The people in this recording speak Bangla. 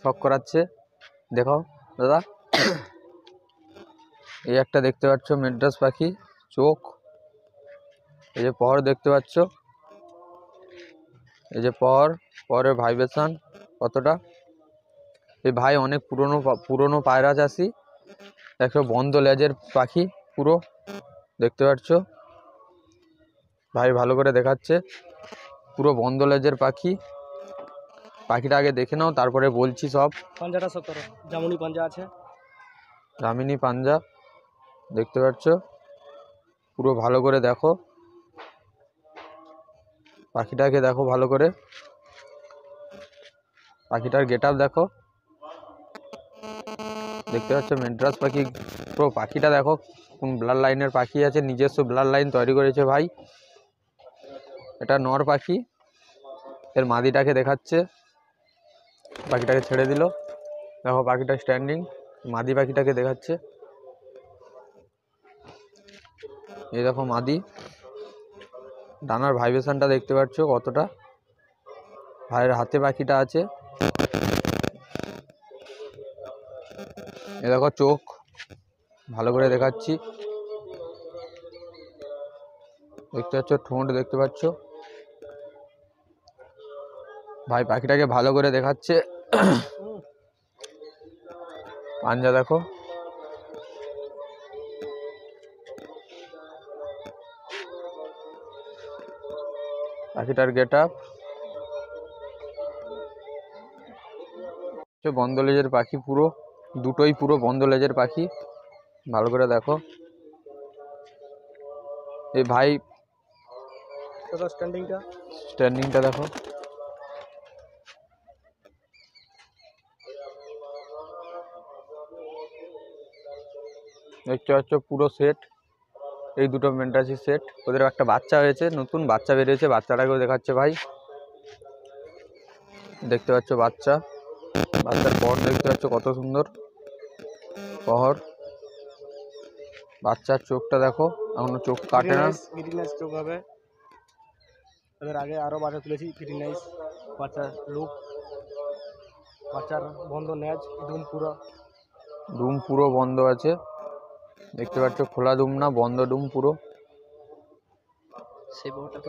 শখ করাচ্ছে। দেখো দাদা, এই একটা দেখতে পাচ্ছ মেড্রাস পাখি, চোখ, এই যে পর দেখতে পাচ্ছ, এই যে পরের ভাইব্রেশন কতটা। এই ভাই অনেক পুরনো পায়রা চাষি। দেখো বন্ধ লেজের পাখি পুরো দেখতে পাচ্ছ, ভাই ভালো করে দেখাচ্ছে, পুরো বন্ধ লেজের পাখি। পাখিটা আগে দেখে নাও, তারপরে বলছি সব। পাঞ্জাটা সব করো, জামুনি পাঞ্জা আছে, জামিনী পাঞ্জা দেখতে পাচ্ছ, পুরো ভালো করে দেখো পাখিটাকে, দেখো ভালো করে পাখিটার গেট আপ দেখো, দেখতে পাচ্ছ মেড্রাস পাখি। পুরো পাখিটা দেখো কোন ব্লাড লাইনের পাখি আছে, নিজস্ব ব্লাড লাইন তৈরি করেছে ভাই। এটা নর পাখি, এর মাদিটাকে দেখাচ্ছে, পাখিটাকে ছেড়ে দিল, দেখো পাখিটা স্ট্যান্ডিং, মাদি পাখিটাকে দেখাচ্ছে। এই দেখো মাদি, ডানার ভাইব্রেশনটা দেখতে পাচ্ছ কতটা, ভাইয়ের হাতে পাখিটা আছে। এ দেখো চোখ, ভালো করে দেখাচ্ছি, দেখতে পাচ্ছ ঠোঁট দেখতে পাচ্ছ, ভাই পাখিটাকে ভালো করে দেখাচ্ছে। পাঞ্জা দেখো, পাখিটার গেট আপ, বন্ধ লেজের পাখি, পুরো দুটোই পুরো বন্ধ লেজের পাখি, ভালো করে দেখো। এই ভাই স্ট্যান্ডিংটা দেখো, দেখতে পাচ্ছ পুরো সেট। এই দুটো মেন্টাসি সেট, ওদের একটা বাচ্চা হয়েছে, নতুন বাচ্চা বেরিয়েছে, বাচ্চাটাকেও দেখাচ্ছে ভাই, দেখতে পাচ্ছ বাচ্চার পর দেখতে পাচ্ছ কত সুন্দর পহর। বাচ্চার চোখটা দেখো, এখনো চোখ কাটে না, চোখ হবে। এদের আগে আরো বাচ্চা তুলেছি, নাইস বাচ্চার লুক, বাচ্চার বন্ধ ন্যাজ, ডুম পুরো বন্ধ আছে, দেখতে পাচ্ছ খোলা ডুম না, বন্ধ ডুম পুরো। সেই বড়টা